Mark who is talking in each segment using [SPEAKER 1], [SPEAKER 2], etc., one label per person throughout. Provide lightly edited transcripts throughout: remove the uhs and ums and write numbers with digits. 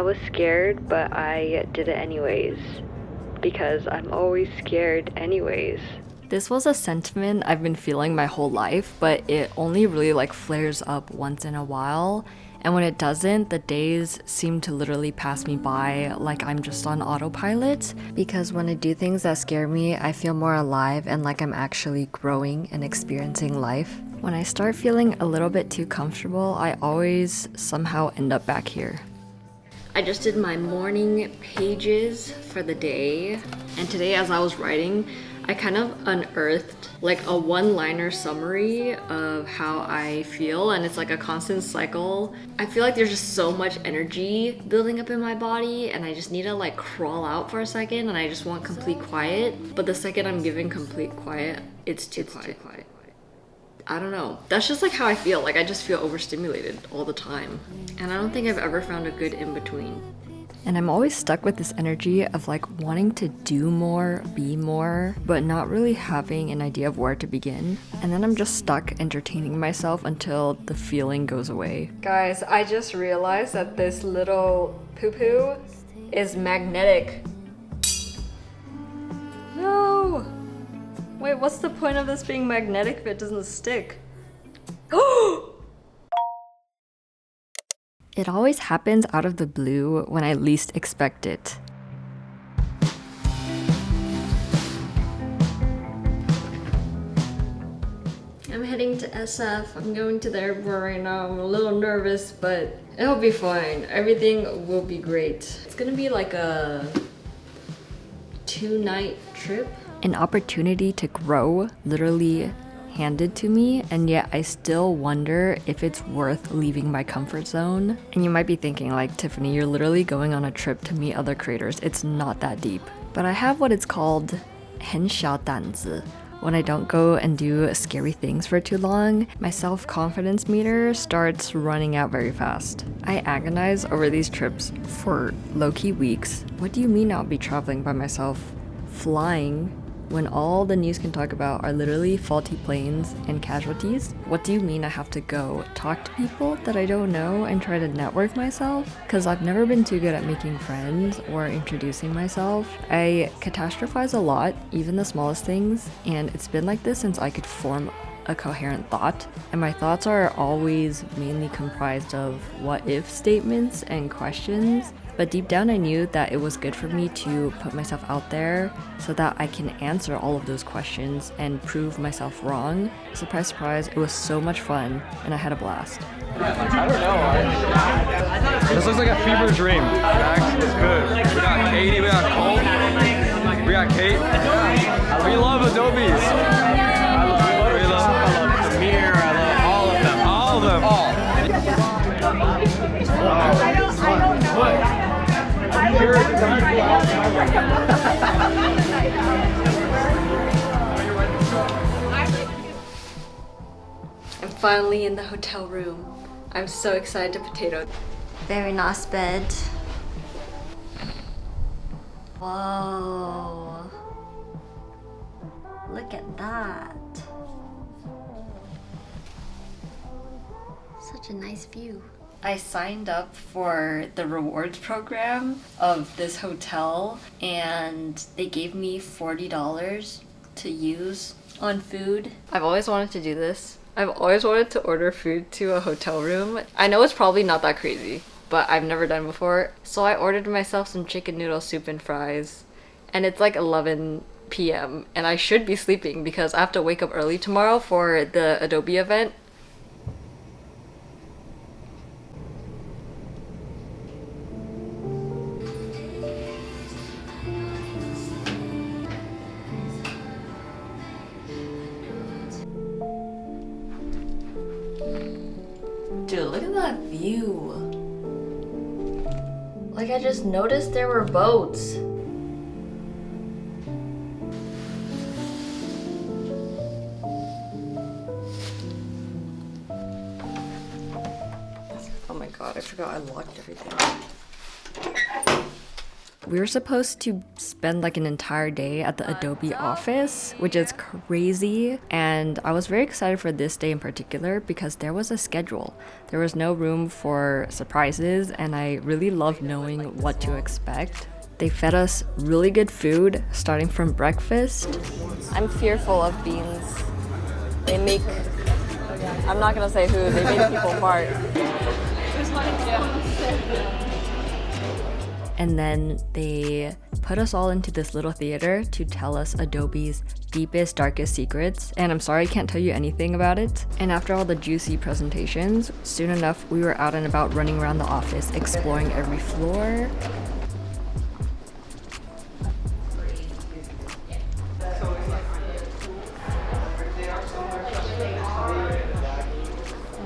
[SPEAKER 1] was scared, but I did it anyways. Because I'm always scared anyways.
[SPEAKER 2] This was a sentiment I've been feeling my whole life, but it only really like flares up once in a while. And when it doesn't, the days seem to literally pass me by like I'm just on autopilot. Because when I do things that scare me, I feel more alive and like I'm actually growing and experiencing life. When I start feeling a little bit too comfortable, I always somehow end up back here. I just did my morning pages for the day. And today as I was writing, I kind of unearthed like a one-liner summary of how I feel, and it's like a constant cycle. I feel like there's just so much energy building up in my body and I just need to like crawl out for a second and I just want complete quiet. But the second I'm given complete quiet, it's too quiet. I don't know. That's just like how I feel. Like I just feel overstimulated all the time. And I don't think I've ever found a good in-between. And I'm always stuck with this energy of like wanting to do more, be more, but not really having an idea of where to begin. And then I'm just stuck entertaining myself until the feeling goes away. Guys, I just realized that this little poo-poo is magnetic. No! Wait, what's the point of this being magnetic if it doesn't stick? It always happens out of the blue when I least expect it. I'm heading to SF. I'm going to the airport right now. I'm a little nervous, but it'll be fine. Everything will be great. It's gonna be like a 2-night trip. An opportunity to grow, literally handed to me, and yet I still wonder if it's worth leaving my comfort zone. And you might be thinking like, Tiffany, you're literally going on a trip to meet other creators. It's not that deep. But I have what it's called 很小胆子. When I don't go and do scary things for too long, my self-confidence meter starts running out very fast. I agonize over these trips for low-key weeks. What do you mean I'll be traveling by myself, flying, when all the news can talk about are literally faulty planes and casualties? What do you mean I have to go talk to people that I don't know and try to network myself? Because I've never been too good at making friends or introducing myself. I catastrophize a lot, even the smallest things, and it's been like this since I could form a coherent thought. And my thoughts are always mainly comprised of what-if statements and questions. But deep down I knew that it was good for me to put myself out there so that I can answer all of those questions and prove myself wrong. Surprise, surprise, it was so much fun and I had a blast.
[SPEAKER 3] I don't know. This looks like a fever dream. Max is good. We got Katie, we got Cole, we got Kate. We love Adobes. We love Premiere, I love all of them. All of them. All. I don't know.
[SPEAKER 2] I'm finally in the hotel room. I'm so excited to potato.
[SPEAKER 4] Very nice bed. Whoa. Look at that. Such a nice view.
[SPEAKER 2] I signed up for the rewards program of this hotel and they gave me $40 to use on food. I've always wanted to do this. I've always wanted to order food to a hotel room. I know it's probably not that crazy, but I've never done before. So I ordered myself some chicken noodle soup and fries, and it's like 11 p.m. and I should be sleeping because I have to wake up early tomorrow for the Adobe event. Dude, look at that view. Like, I just noticed there were boats. Oh my god, I forgot I locked everything. We were supposed to spend like an entire day at the Adobe office, which is crazy. And I was very excited for this day in particular because there was a schedule. There was no room for surprises, and I really loved knowing what to expect. They fed us really good food, starting from breakfast. I'm fearful of beans. They make, I'm not gonna say who, they make people fart. And then they put us all into this little theater to tell us Adobe's deepest, darkest secrets. And I'm sorry I can't tell you anything about it. And after all the juicy presentations, soon enough we were out and about running around the office, exploring every floor.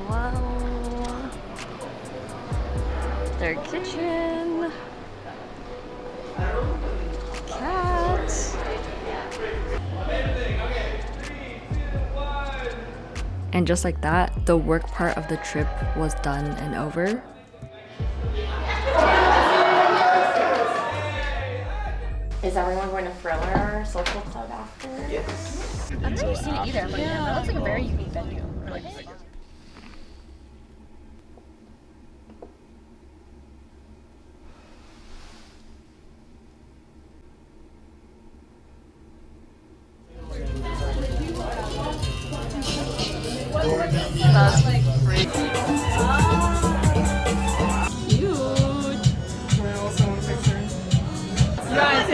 [SPEAKER 2] Wow. Their kitchen. Cat. And just like that, the work part of the trip was done and over.
[SPEAKER 5] Is everyone going to Thriller Social Club after?
[SPEAKER 6] Yes. I've never seen it either, but yeah, that looks like a very unique venue. That's pretty cute.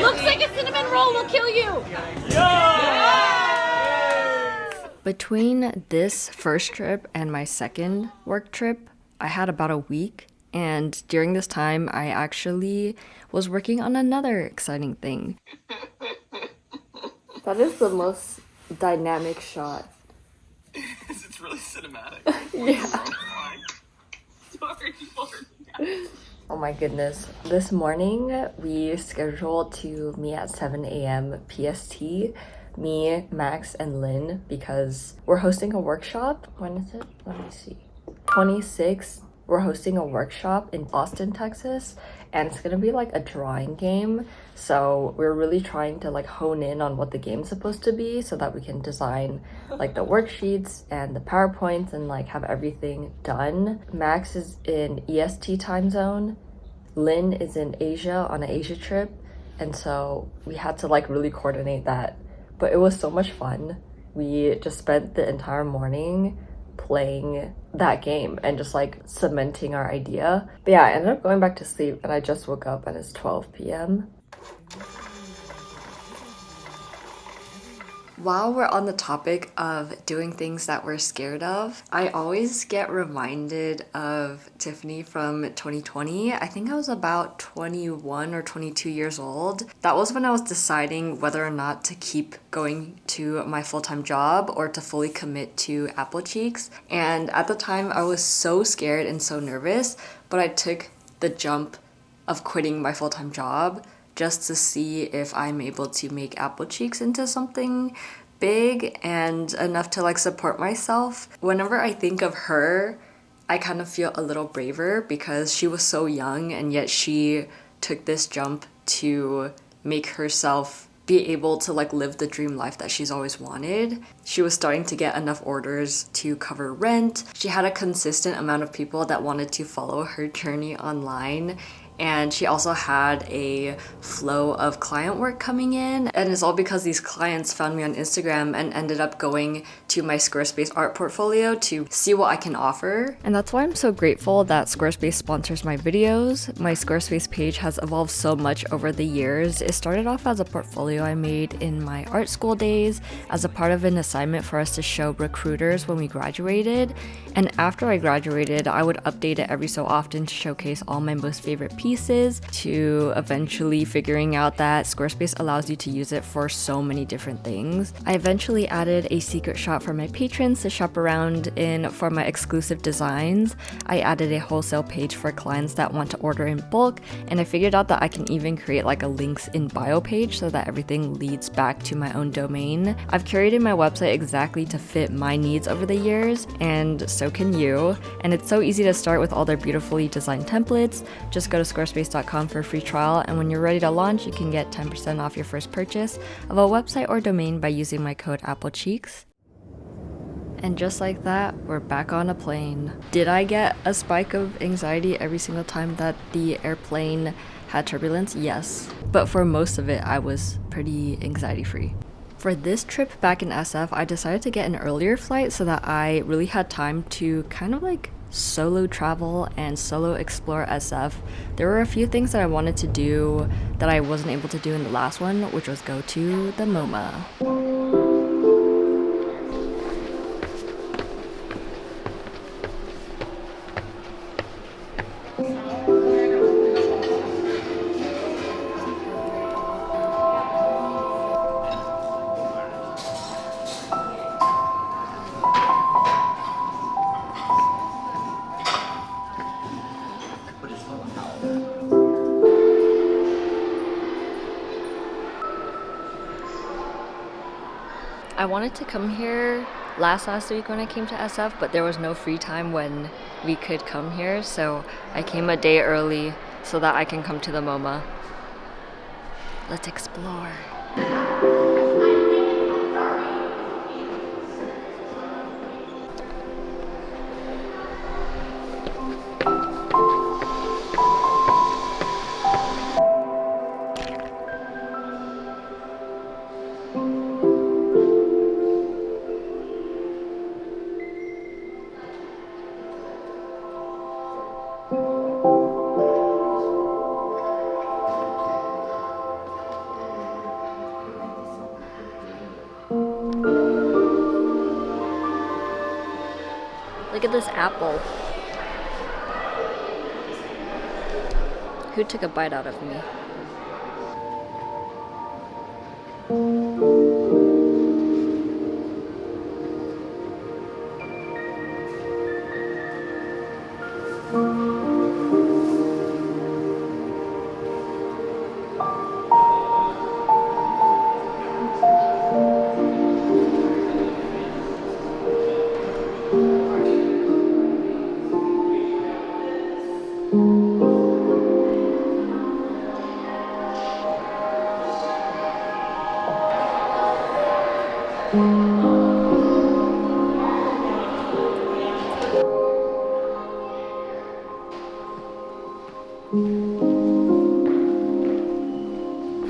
[SPEAKER 6] Looks like a cinnamon roll will kill you!
[SPEAKER 2] Between this first trip and my second work trip, I had about a week. And during this time, I actually was working on another exciting thing. That is the most dynamic shot.
[SPEAKER 7] It's really cinematic.
[SPEAKER 2] Yeah. Oh my goodness. This morning, we scheduled to meet at 7 a.m. PST. Me, Max, and Lynn, because we're hosting a workshop. When is it? Let me see. 26th. We're hosting a workshop in Austin, Texas, and it's gonna be like a drawing game. So we're really trying to like hone in on what the game's supposed to be so that we can design like the worksheets and the PowerPoints and like have everything done. Max is in EST time zone. Lynn is in Asia on an Asia trip. And so we had to like really coordinate that. But it was so much fun. We just spent the entire morning playing that game and just like cementing our idea. But yeah, I ended up going back to sleep and I just woke up and it's 12 p.m. While we're on the topic of doing things that we're scared of, I always get reminded of Tiffany from 2020. I think I was about 21 or 22 years old. That was when I was deciding whether or not to keep going to my full-time job or to fully commit to Apple Cheeks. And at the time, I was so scared and so nervous, but I took the jump of quitting my full-time job just to see if I'm able to make Apple Cheeks into something big and enough to like support myself. Whenever I think of her, I kind of feel a little braver because she was so young and yet she took this jump to make herself be able to like live the dream life that she's always wanted. She was starting to get enough orders to cover rent. She had a consistent amount of people that wanted to follow her journey online. And she also had a flow of client work coming in. And it's all because these clients found me on Instagram and ended up going to my Squarespace art portfolio to see what I can offer. And that's why I'm so grateful that Squarespace sponsors my videos. My Squarespace page has evolved so much over the years. It started off as a portfolio I made in my art school days as a part of an assignment for us to show recruiters when we graduated. And after I graduated, I would update it every so often to showcase all my most favorite pieces, to eventually figuring out that Squarespace allows you to use it for so many different things. I eventually added a secret shop for my patrons to shop around in for my exclusive designs. I added a wholesale page for clients that want to order in bulk, and I figured out that I can even create like a links in bio page so that everything leads back to my own domain. I've curated my website exactly to fit my needs over the years, and so can you. And it's so easy to start with all their beautifully designed templates. Just go to squarespace.com for a free trial, and when you're ready to launch, you can get 10% off your first purchase of a website or domain by using my code AppleCheeks. And just like that, we're back on a plane. Did I get a spike of anxiety every single time that the airplane had turbulence? Yes. But for most of it, I was pretty anxiety free. For this trip back in SF, I decided to get an earlier flight so that I really had time to kind of like solo travel and solo explore SF. There were a few things that I wanted to do that I wasn't able to do in the last one, which was go to the MOMA. I wanted to come here last week when I came to SF, but there was no free time when we could come here, so I came a day early so that I can come to the MOMA. Let's explore. Look at this apple. Who took a bite out of me?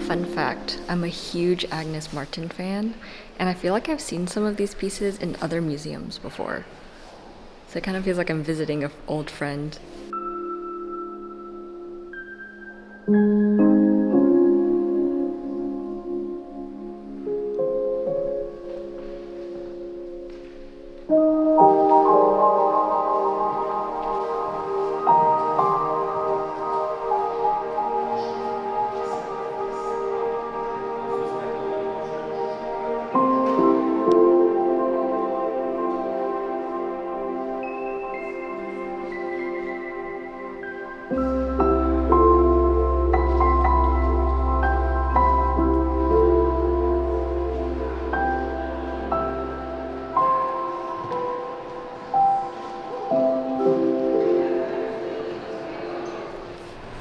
[SPEAKER 2] Fun fact, I'm a huge Agnes Martin fan, and I feel like I've seen some of these pieces in other museums before. So it kind of feels like I'm visiting an old friend.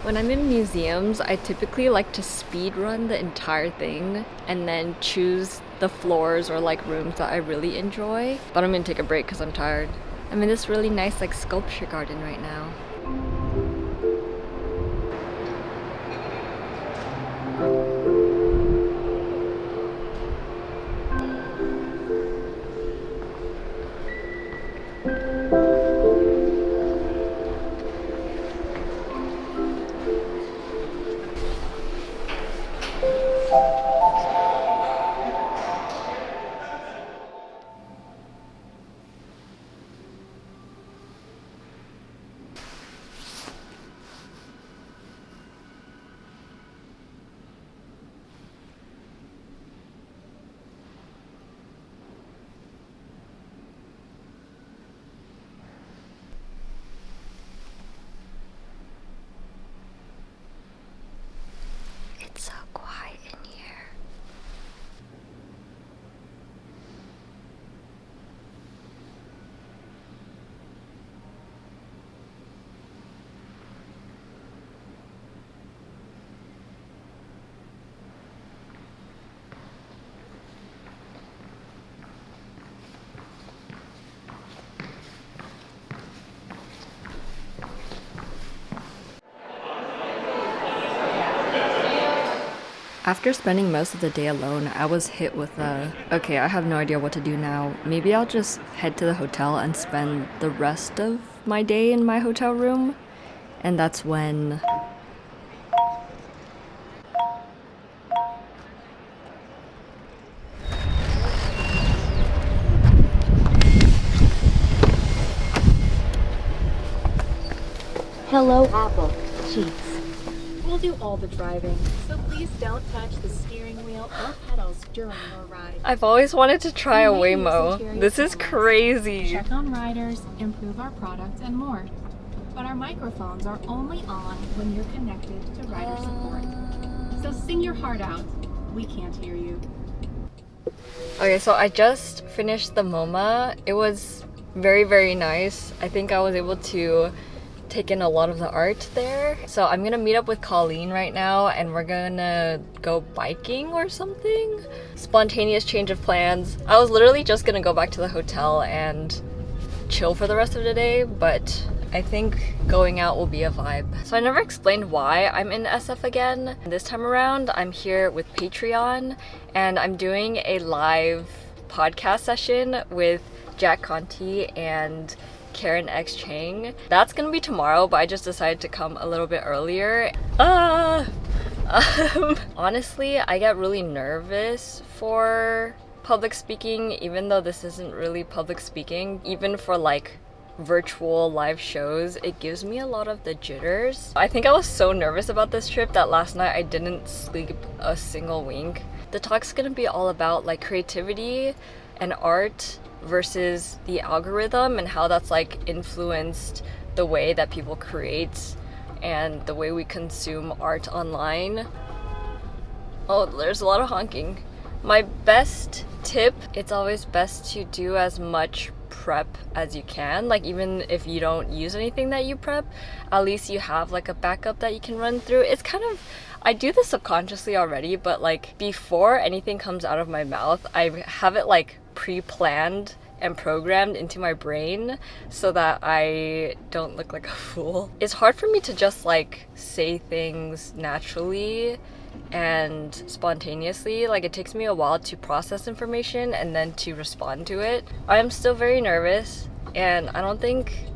[SPEAKER 2] When I'm in museums, I typically like to speed run the entire thing and then choose the floors or like rooms that I really enjoy. But I'm gonna take a break because I'm tired. I'm in this really nice like sculpture garden right now. It's so quiet in here. After spending most of the day alone, I was hit with okay, I have no idea what to do now. Maybe I'll just head to the hotel and spend the rest of my day in my hotel room. And that's when...
[SPEAKER 8] Hello, Apple. Cheats.
[SPEAKER 6] We'll do all the driving, so please don't touch the steering wheel or pedals during your ride.
[SPEAKER 2] I've always wanted to try a
[SPEAKER 6] We may use
[SPEAKER 2] Waymo.
[SPEAKER 6] interior
[SPEAKER 2] This is
[SPEAKER 6] cameras,
[SPEAKER 2] crazy.
[SPEAKER 6] Check on riders, improve our product, and more. But our microphones are only on when you're connected to rider support. So sing your heart out. We can't hear you.
[SPEAKER 2] Okay, so I just finished the MOMA. It was very, very nice. I think I was able to take in a lot of the art there. So I'm gonna meet up with Colleen right now and we're gonna go biking or something. Spontaneous change of plans. I was literally just gonna go back to the hotel and chill for the rest of the day, but I think going out will be a vibe. So I never explained why I'm in SF again. This time around, I'm here with Patreon and I'm doing a live podcast session with Jack Conti and Karen X Chang. That's gonna be tomorrow, but I just decided to come a little bit earlier. Honestly, I get really nervous for public speaking, even though this isn't really public speaking. Even for like virtual live shows, it gives me a lot of the jitters. I think I was so nervous about this trip that last night I didn't sleep a single wink. The talk's gonna be all about like creativity and art versus the algorithm and how that's like influenced the way that people create and the way we consume art online. Oh, there's a lot of honking. My best tip, it's always best to do as much prep as you can. Like even if you don't use anything that you prep, at least you have like a backup that you can run through. It's kind of, I do this subconsciously already, but like before anything comes out of my mouth, I have it like pre-planned and programmed into my brain so that I don't look like a fool. It's hard for me to just like say things naturally and spontaneously. Like it takes me a while to process information and then to respond to it. I'm still very nervous and I don't think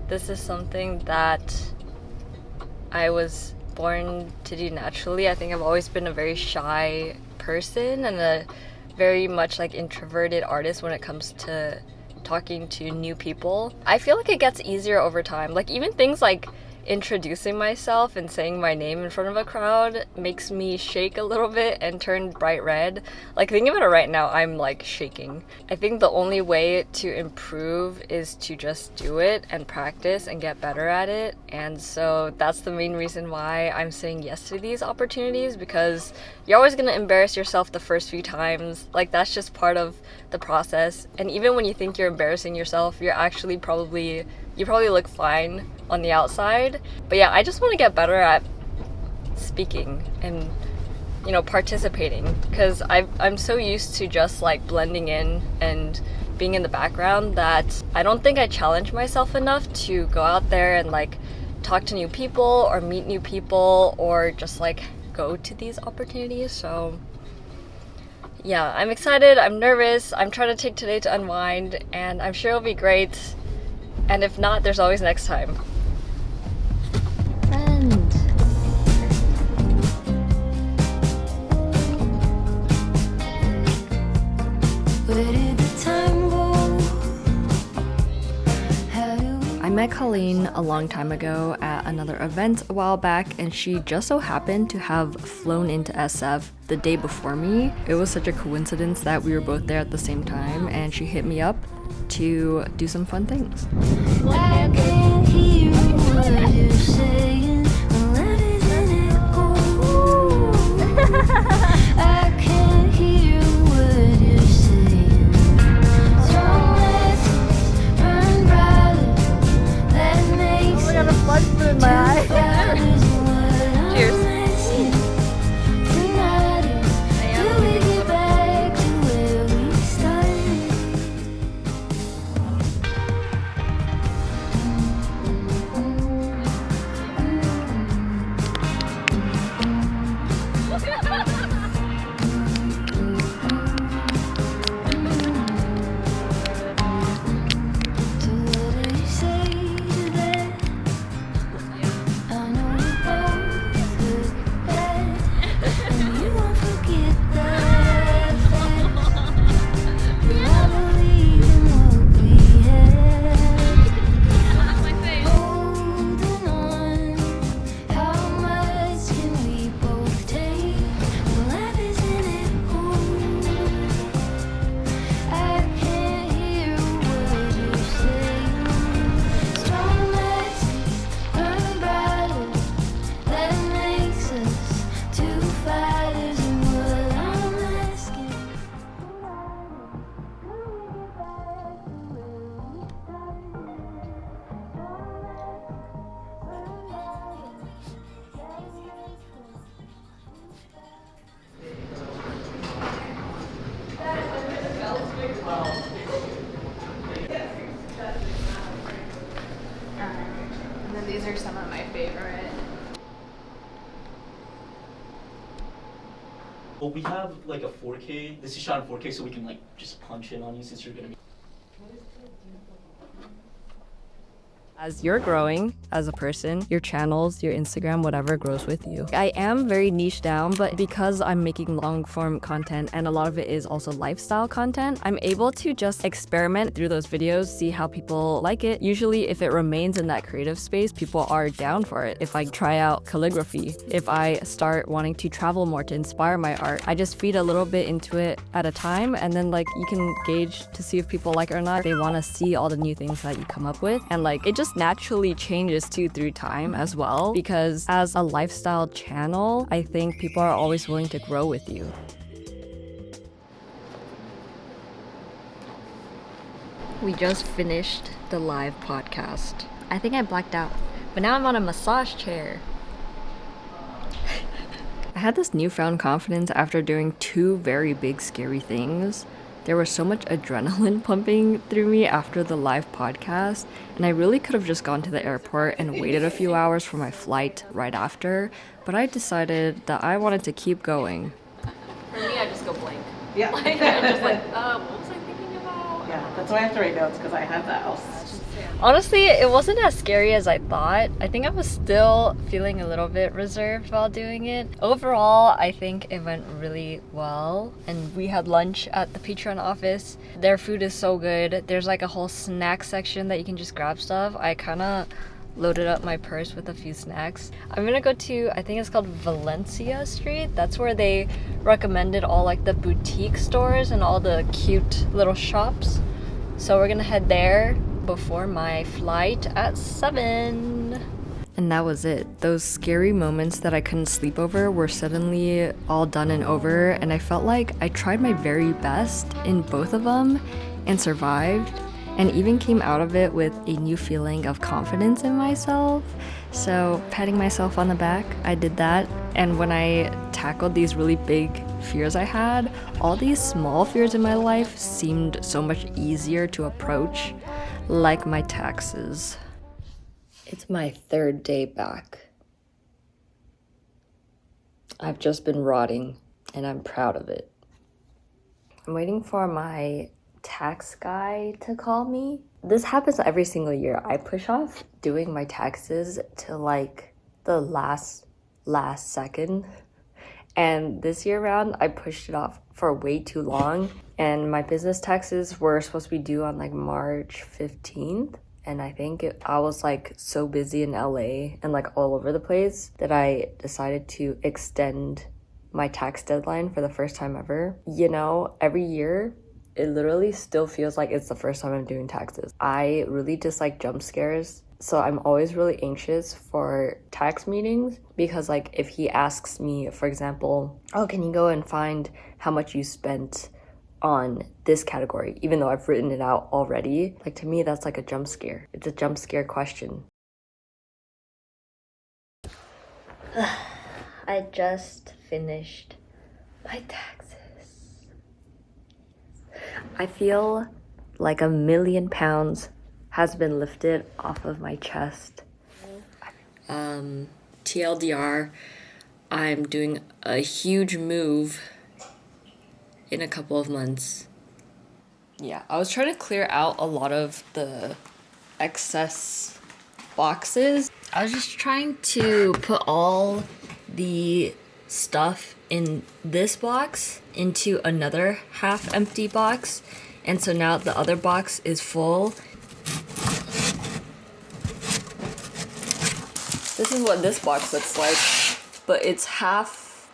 [SPEAKER 2] this is something that I was born to do naturally. I think I've always been a very shy person and a very much like introverted artist when it comes to talking to new people. I feel like it gets easier over time. Like even things like introducing myself and saying my name in front of a crowd makes me shake a little bit and turn bright red. Like thinking about it right now, I'm like shaking. I think the only way to improve is to just do it and practice and get better at it. And so that's the main reason why I'm saying yes to these opportunities, because you're always gonna embarrass yourself the first few times. Like that's just part of the process. And even when you think you're embarrassing yourself, you probably look fine on the outside. But yeah, I just want to get better at speaking and, you know, participating, because I'm so used to just like blending in and being in the background that I don't think I challenge myself enough to go out there and like talk to new people or meet new people or just like go to these opportunities. So yeah, I'm excited, I'm nervous, I'm trying to take today to unwind, and I'm sure it'll be great. And if not, there's always next time.
[SPEAKER 4] Friend.
[SPEAKER 9] Where did the time go?
[SPEAKER 2] I met Colleen a long time ago at another event a while back, and she just so happened to have flown into SF the day before me. It was such a coincidence that we were both there at the same time, and she hit me up to do some fun things.
[SPEAKER 9] I can't hear what you're saying. Let it echo. I can't hear what you're saying. Strong letters burn brighter. That makes
[SPEAKER 2] got a blood spoon in my eye. Cheers.
[SPEAKER 8] Well, we have like a 4K. This is shot in 4K, so we can like just punch in on you since you're gonna be.
[SPEAKER 2] As you're growing as a person, your channels, your Instagram, whatever grows with you. I am very niche down, but because I'm making long form content and a lot of it is also lifestyle content, I'm able to just experiment through those videos, see how people like it. Usually if it remains in that creative space, people are down for it. If I try out calligraphy, if I start wanting to travel more to inspire my art, I just feed a little bit into it at a time, and then like you can gauge to see if people like it or not. They want to see all the new things that you come up with, and like it just naturally changes too through time as well, because as a lifestyle channel, I think people are always willing to grow with you. We just finished the live podcast. I think I blacked out, but now I'm on a massage chair. I had this newfound confidence after doing 2 very big scary things. There was so much adrenaline pumping through me after the live podcast, and I really could have just gone to the airport and waited a few hours for my flight right after, but I decided that I wanted to keep going.
[SPEAKER 5] For me, I just go blank.
[SPEAKER 10] Yeah.
[SPEAKER 5] Like, I'm just like, what was I thinking about?
[SPEAKER 10] Yeah, that's why I have to write notes, because I have that else.
[SPEAKER 2] Honestly, it wasn't as scary as I thought. I think I was still feeling a little bit reserved while doing it. Overall, I think it went really well. And we had lunch at the Patreon office. Their food is so good. There's like a whole snack section that you can just grab stuff. I kind of loaded up my purse with a few snacks. I'm gonna go to, I think it's called Valencia Street. That's where they recommended all like the boutique stores and all the cute little shops. So we're gonna head there before my flight at 7. And that was it. Those scary moments that I couldn't sleep over were suddenly all done and over, and I felt like I tried my very best in both of them and survived, and even came out of it with a new feeling of confidence in myself. So patting myself on the back, I did that. And when I tackled these really big fears I had, all these small fears in my life seemed so much easier to approach, like my taxes. It's my 3rd day back. I've just been rotting, and I'm proud of it. I'm waiting for my tax guy to call me. This happens every single year. I push off doing my taxes to like the last second. And this year around, I pushed it off for way too long. And my business taxes were supposed to be due on like March 15th. And I think I was like so busy in LA and like all over the place that I decided to extend my tax deadline for the first time ever. You know, every year, it literally still feels like it's the first time I'm doing taxes. I really dislike jump scares. So I'm always really anxious for tax meetings because like if he asks me, for example, oh, can you go and find how much you spent on this category, even though I've written it out already, like to me that's like a jump scare. It's a jump scare question. I just finished my taxes. I feel like 1,000,000 pounds has been lifted off of my chest. TLDR, I'm doing a huge move in a couple of months. Yeah, I was trying to clear out a lot of the excess boxes. I was just trying to put all the stuff in this box into another half empty box, and so now the other box is full. This is what this box looks like, but it's half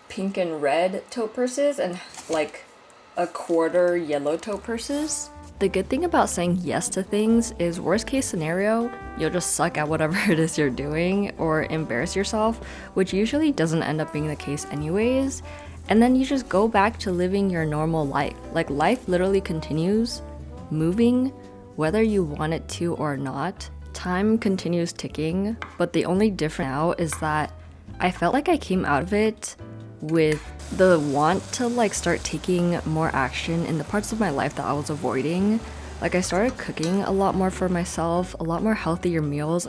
[SPEAKER 2] pink and red tote purses and like a quarter yellow tote purses. The good thing about saying yes to things is, worst case scenario, you'll just suck at whatever it is you're doing or embarrass yourself, which usually doesn't end up being the case anyways. And then you just go back to living your normal life. Like life literally continues moving whether you want it to or not. Time continues ticking, but the only difference now is that I felt like I came out of it with the want to like start taking more action in the parts of my life that I was avoiding. Like I started cooking a lot more for myself, a lot more healthier meals.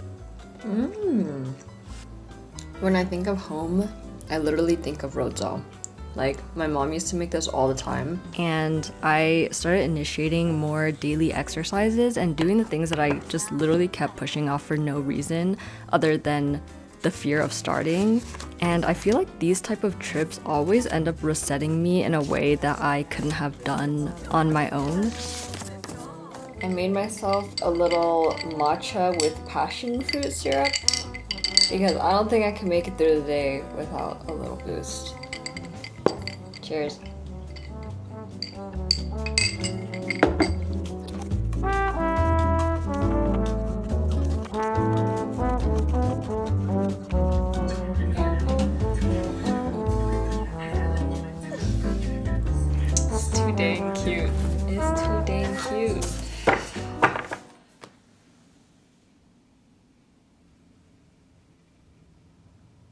[SPEAKER 2] When I think of home, I literally think of rojo. Like, my mom used to make this all the time. And I started initiating more daily exercises and doing the things that I just literally kept pushing off for no reason other than the fear of starting. And I feel like these type of trips always end up resetting me in a way that I couldn't have done on my own. I made myself a little matcha with passion fruit syrup because I don't think I can make it through the day without a little boost. Cheers. It's too dang cute. It's too dang cute.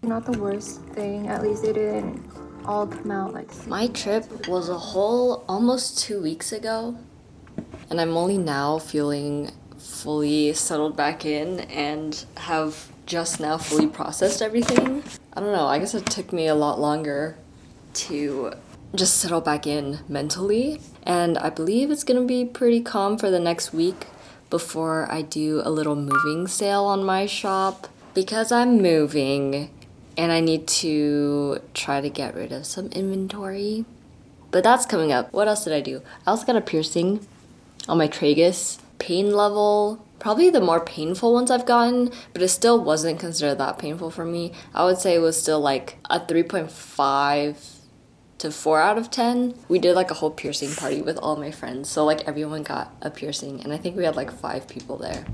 [SPEAKER 11] Not the worst thing, at least it didn't all come out like...
[SPEAKER 2] My trip was a whole almost 2 weeks ago, and I'm only now feeling fully settled back in and have just now fully processed everything. I don't know, I guess it took me a lot longer to just settle back in mentally, and I believe it's gonna be pretty calm for the next week before I do a little moving sale on my shop because I'm moving and I need to try to get rid of some inventory. But that's coming up. What else did I do? I also got a piercing on my tragus. Pain level, probably the more painful ones I've gotten, but it still wasn't considered that painful for me. I would say it was still like a 3.5 to 4 out of 10. We did like a whole piercing party with all my friends, so like everyone got a piercing, and I think we had like 5 people there.